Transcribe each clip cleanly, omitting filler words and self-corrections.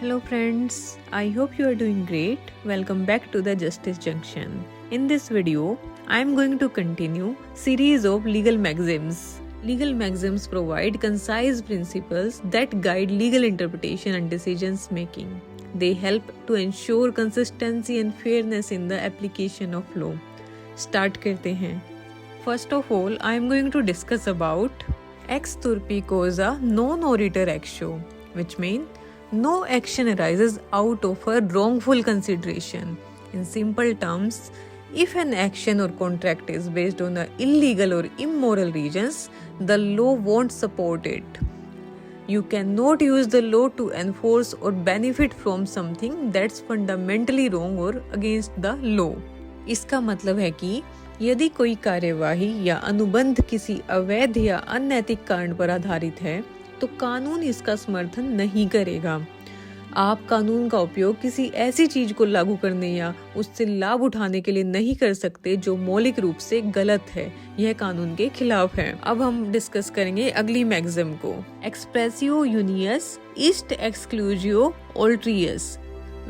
Hello friends, I hope you are doing great. Welcome back to the Justice Junction. In this video, I am going to continue series of legal maxims. Legal maxims provide concise principles that guide legal interpretation and decisions making. They help to ensure consistency and fairness in the application of law. Start करते हैं. First of all, I am going to discuss about ex turpi causa non oritur actio, which means no action arises out of a wrongful consideration. In simple terms, if an action or contract is based on illegal or immoral reasons, the law won't support it. You cannot use the law to enforce or benefit from something that's fundamentally wrong or against the law. इसका मतलब है कि यदि कोई कार्यवाही या अनुबंध किसी अवैध या अनैतिक कारण पर आधारित है तो कानून इसका समर्थन नहीं करेगा। आप कानून का उपयोग किसी ऐसी चीज को लागू करने या उससे लाभ उठाने के लिए नहीं कर सकते जो मौलिक रूप से गलत है, यह कानून के खिलाफ है। अब हम डिस्कस करेंगे अगली मैक्सिम को। एक्सप्रेसियो यूनियस east एक्सक्लूजियो ओल्ट्रियस,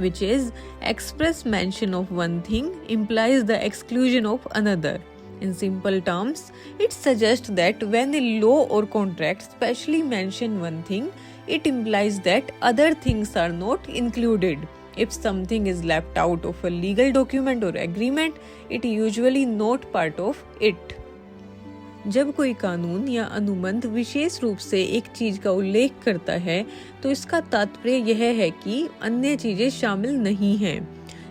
which is express mention of one thing implies the exclusion of another. In simple terms, it suggests that when a law or contract specially mention one thing, it implies that other things are not included. If something is left out of a legal document or agreement, it usually not part of it. जब कोई कानून या अनुबंध विशेष रूप से एक चीज का उल्लेख करता है तो इसका तात्पर्य यह है कि अन्य चीजें शामिल नहीं हैं।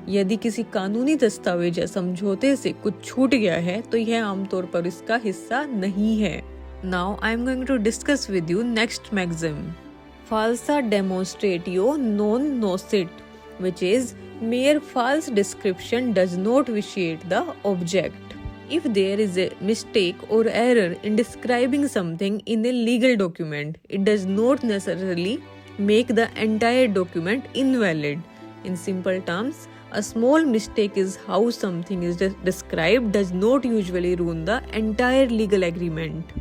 यदि किसी कानूनी दस्तावेज या समझौते से कुछ छूट गया है तो यह आमतौर पर इसका हिस्सा नहीं है। Now I am going to discuss with you next maxim. Falsa demonstratio non nocet, which is mere false description does not vitiate the object. If there is a mistake or error in describing something in a legal document, it does not necessarily make the entire document invalid. In simple terms, a small mistake is how something is described does not usually ruin the entire legal agreement.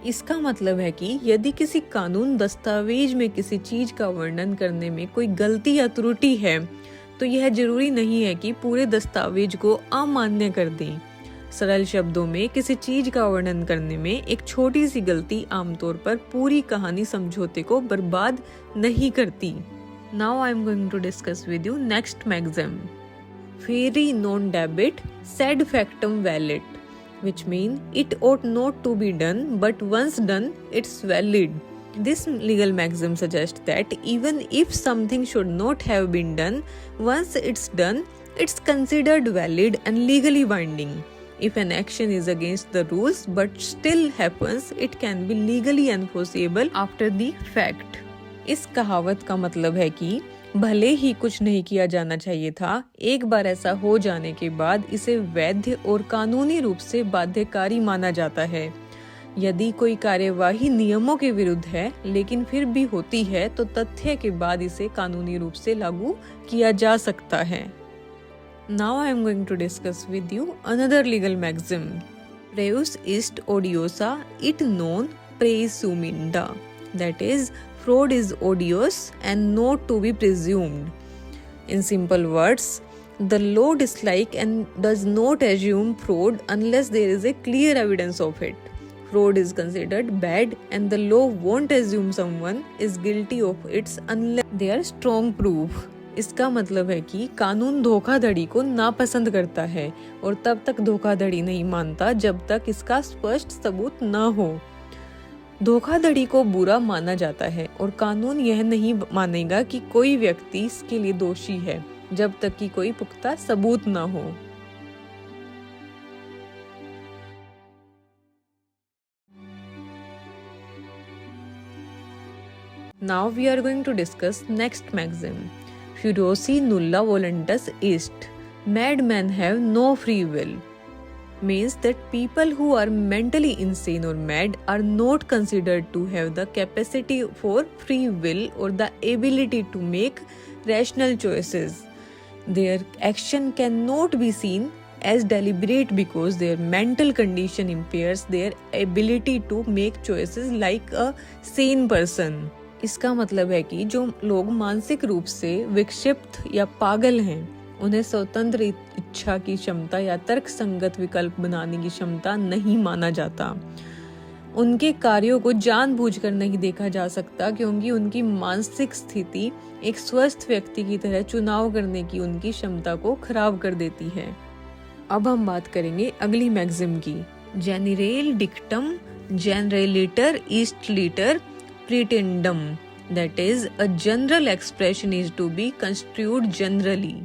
इसका मतलब है कि यदि किसी कानून दस्तावेज में किसी चीज का वर्णन करने में कोई गलती या त्रुटि है तो यह जरूरी नहीं है कि पूरे दस्तावेज को अमान्य कर दें। सरल शब्दों में किसी चीज का वर्णन करने में एक छोटी सी गलती आमतौर पर पूरी कहानी समझौते को बर्बाद नहीं करती। Now I am going to discuss with you next maxim. Feri non debet sed factum valet, which means it ought not to be done, but once done, it's valid. This legal maxim suggests that even if something should not have been done, once it's done, it's considered valid and legally binding. If an action is against the rules but still happens, it can be legally enforceable after the fact. इस कहावत का मतलब है कि भले ही कुछ नहीं किया जाना चाहिए था, एक बार ऐसा हो जाने के बाद इसे वैध और कानूनी रूप से बाध्यकारी माना जाता है। यदि कोई कार्यवाही नियमों के विरुद्ध है लेकिन फिर भी होती है तो तथ्य के बाद इसे कानूनी रूप से लागू किया जा सकता है। Now I am going to discuss with you another legal maxim. Reus est odiosa it non praesumenda. That is, fraud is odious and not to be presumed. In simple words, the law dislikes and does not assume fraud unless there is a clear evidence of it. Fraud is considered bad and the law won't assume someone is guilty of it unless there is strong proof. इसका मतलब है कि कानून धोखाधड़ी को नापसंद करता है और तब तक धोखाधड़ी नहीं मानता जब तक इसका स्पष्ट सबूत न हो। धोखाधड़ी को बुरा माना जाता है और कानून यह नहीं मानेगा कि कोई व्यक्ति इसके लिए दोषी है जब तक कि कोई पुख्ता सबूत न हो। Now we are going to discuss next maxim. Furiosi nulla voluntas est. Madmen have no free will. Means that people who are mentally insane or mad are not considered to have the capacity for free will or the ability to make rational choices. Their action cannot be seen as deliberate because their mental condition impairs their ability to make choices like a sane person. इसका मतलब है कि जो लोग मानसिक रूप से विक्षिप्त या पागल हैं, उन्हें स्वतंत्र इच्छा की क्षमता या तर्क संगत विकल्प बनाने की क्षमता नहीं माना जाता। उनके कार्यों को जानबूझकर नहीं देखा जा सकता, क्योंकि उनकी मानसिक स्थिति एक स्वस्थ व्यक्ति की तरह चुनाव करने की उनकी क्षमता को खराब कर देती है। अब हम बात करेंगे अगली मैक्सिम की। जेनेरेल डिक्टम जनरलिटर ईस्ट लिटर प्रिटेंडम, that is a general expression is to be construed generally.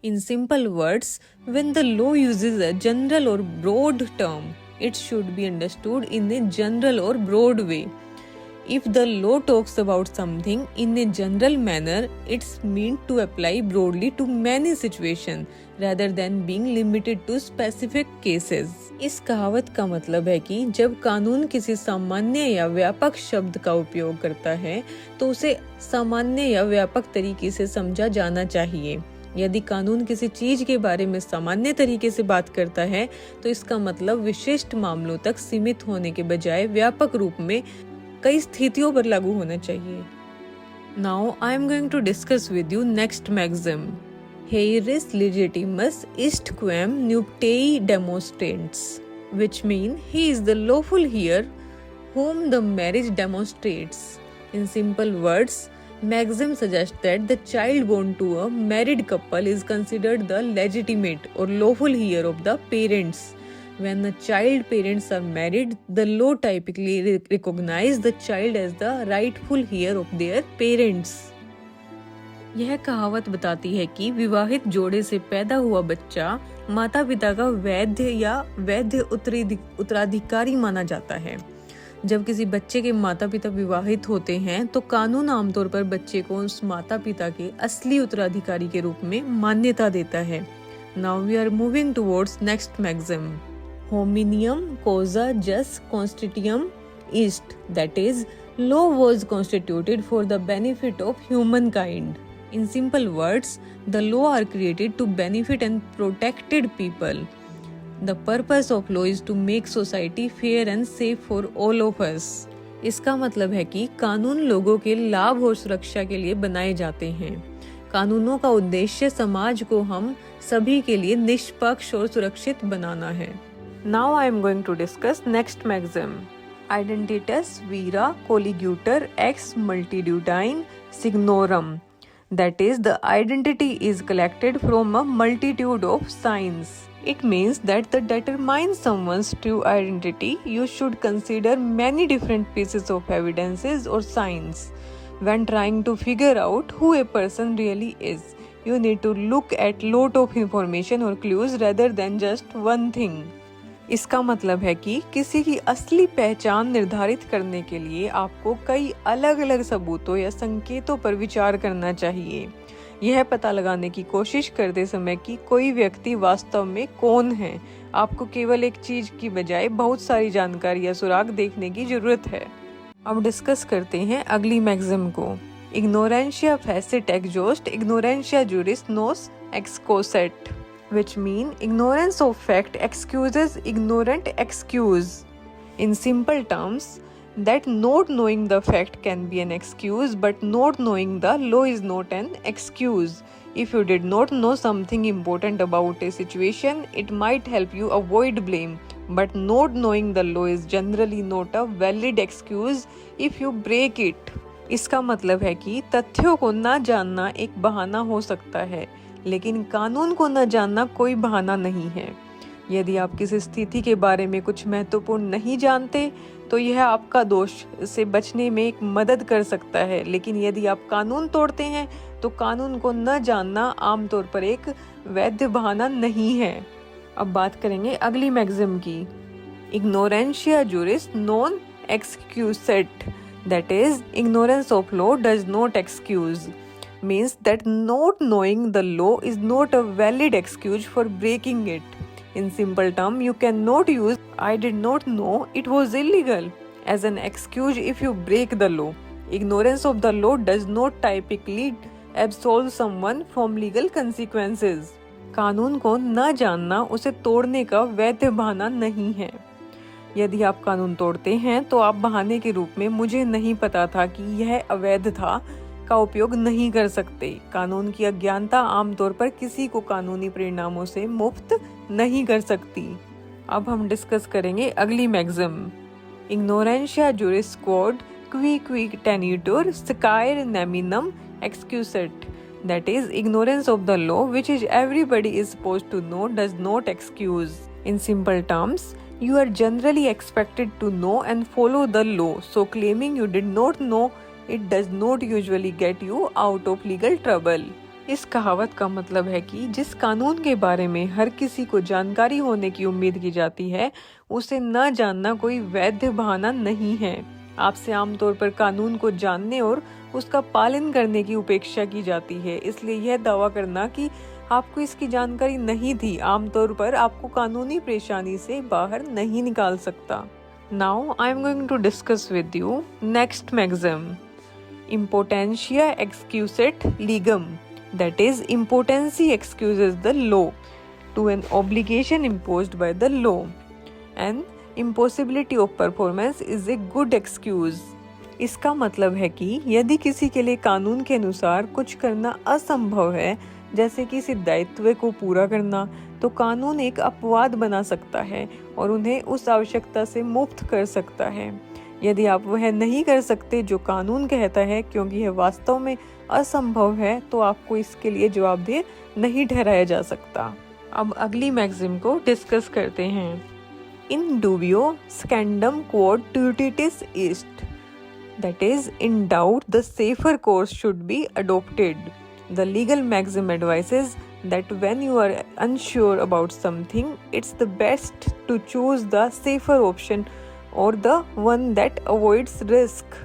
In simple words, when the law uses a general or broad term, it should be understood in a general or broad way. If the law talks about something in a general manner, it's meant to apply broadly to many situations rather than being limited to specific cases. इस कहावत का मतलब है कि जब कानून किसी सामान्य या व्यापक शब्द का उपयोग करता है तो उसे सामान्य या व्यापक तरीके से समझा जाना चाहिए। यदि कानून किसी चीज के बारे में सामान्य तरीके से बात करता है तो इसका मतलब विशिष्ट मामलों तक सीमित होने के बजाय व्यापक रूप में कई स्थितियों पर लागू होना चाहिए। Now I am going to discuss with you next maxim. Heiris legitimus ist quem nuptiae demonstrans, which mean he is the lawful heir whom the marriage demonstrates. In simple words, maxim suggests that the child born to a married couple is considered the legitimate or lawful heir of the parents. When the child parents are married, the law typically recognize the child as the rightful heir of their parents. यह कहावत बताती है कि विवाहित जोड़े से पैदा हुआ बच्चा माता पिता का वैध उत्तराधिकारी माना जाता है। जब किसी बच्चे के माता पिता विवाहित होते हैं तो कानून आमतौर पर बच्चे को उस माता पिता के असली उत्तराधिकारी के रूप में मान्यता देता है। Now we are moving towards next maxim. Hominium causa jus constitutum est, that is, law was constituted for the benefit of humankind. In simple words, the law are created to benefit and protected people. The purpose of law is to make society fair and safe for all of us. इसका मतलब है कि कानून लोगों के लाभ और सुरक्षा के लिए बनाए जाते हैं। कानूनों का उद्देश्य समाज को हम सभी के लिए निष्पक्ष और सुरक्षित बनाना है। Now I am going to discuss next maxim. Identitas vera coliguter ex multitudine signorum. That is, the identity is collected from a multitude of signs. It means that to determine someone's true identity, you should consider many different pieces of evidences or signs. When trying to figure out who a person really is, you need to look at lot of information or clues rather than just one thing. इसका मतलब है कि किसी की असली पहचान निर्धारित करने के लिए आपको कई अलग अलग सबूतों या संकेतों पर विचार करना चाहिए। यह पता लगाने की कोशिश करते समय कि कोई व्यक्ति वास्तव में कौन है, आपको केवल एक चीज की बजाय बहुत सारी जानकारी या सुराग देखने की जरूरत है। अब डिस्कस करते हैं अगली मैक्सिम को। Ignorantia facit exhaust, ignorantia juris nos excusat, which mean ignorance of fact excuses ignorant excuse. In simple terms, that not knowing the fact can be an excuse, but not knowing the law is not an excuse. If you did not know something important about a situation, it might help you avoid blame, but not knowing the law is generally not a valid excuse if you break it. इसका मतलब है कि तथ्यों को न जानना एक बहाना हो सकता है, लेकिन कानून को न जानना कोई बहाना नहीं है। यदि आप किसी स्थिति के बारे में कुछ महत्वपूर्ण नहीं जानते तो यह आपका दोष से बचने में एक मदद कर सकता है, लेकिन यदि आप कानून तोड़ते हैं तो कानून को न जानना आमतौर पर एक वैध बहाना नहीं है। अब बात करेंगे अगली मैक्सिम की। Ignorantia juris non excusat, that is, ignorance of law does not excuse. Means that not knowing the law is not a valid excuse for breaking it. In simple terms, you cannot use "I did not know it was illegal" as an excuse if you break the law. Ignorance of the law does not typically absolve someone from legal consequences. कानून को न जानना उसे तोड़ने का वैध बहाना नहीं है। यदि आप कानून तोड़ते हैं तो आप बहाने के रूप में मुझे नहीं पता था कि यह अवैध था का उपयोग नहीं कर सकते। कानून की अज्ञानता आमतौर पर किसी को कानूनी परिणामों से मुक्त नहीं कर सकती। अब हम डिस्कस करेंगे अगली maxim. इग्नोरेंशिया जुरिस क्वोड qui tenitur scaire neminum excuset, that is, ignorance of the law which is everybody is supposed to know does not excuse. In simple terms, you are generally expected to know and follow the law, so claiming you did not know it does not usually get you out of legal trouble. इस कहावत का मतलब है कि जिस कानून के बारे में हर किसी को जानकारी होने की उम्मीद की जाती है, उसे न जानना कोई वैध बहाना नहीं है। आपसे आमतौर पर कानून को जानने और उसका पालन करने की उपेक्षा की जाती है, इसलिए यह दावा करना कि आपको इसकी जानकारी नहीं थी आमतौर पर आपको कानूनी परेशानी से बाहर नहीं निकाल सकता। Now I am going to discuss with you next maxim. इम्पोटेंशिया एक्सक्यूसेट लीगम, that is, impotency excuses the law to an obligation imposed by the law, and impossibility of performance is a good excuse. इसका मतलब है कि यदि किसी के लिए कानून के अनुसार कुछ करना असंभव है, जैसे किसी दायित्व को पूरा करना, तो कानून एक अपवाद बना सकता है और उन्हें उस आवश्यकता से मुक्त कर सकता है। यदि आप वह नहीं कर सकते जो कानून कहता है क्योंकि यह वास्तव में असंभव है, तो आपको इसके लिए जवाबदेह नहीं ठहराया जा सकता। अब अगली मैक्सिम को डिस्कस करते हैं। इन डूबियो स्कैंडम क्वोड ट्यूटिटिस ईस्ट, that is, in doubt the safer course should be adopted. The legal maxim advises that when you are unsure about something, it's the best to choose the safer option or the one that avoids risk.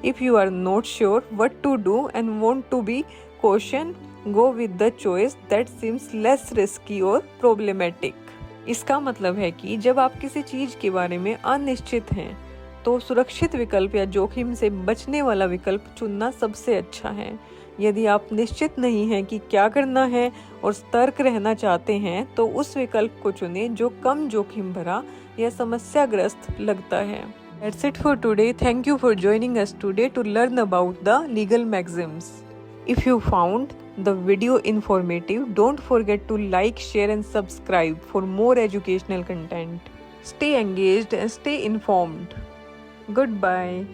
If you are not sure what to do and want to be cautious, go with the choice that seems less risky or problematic. इसका मतलब है कि जब आप किसी चीज के बारे में अनिश्चित हैं, तो सुरक्षित विकल्प या जोखिम से बचने वाला विकल्प चुनना सबसे अच्छा है। यदि आप निश्चित नहीं हैं कि क्या करना है और सतर्क रहना चाहते हैं, तो उस विकल्प को चुनें जो कम जोखिम भरा या समस्याग्रस्त लगता है। That's it for today. Thank you for joining us today to learn about the legal maxims. If you found the video informative, don't forget to like, share and subscribe for more educational content. Stay engaged and stay informed. Goodbye.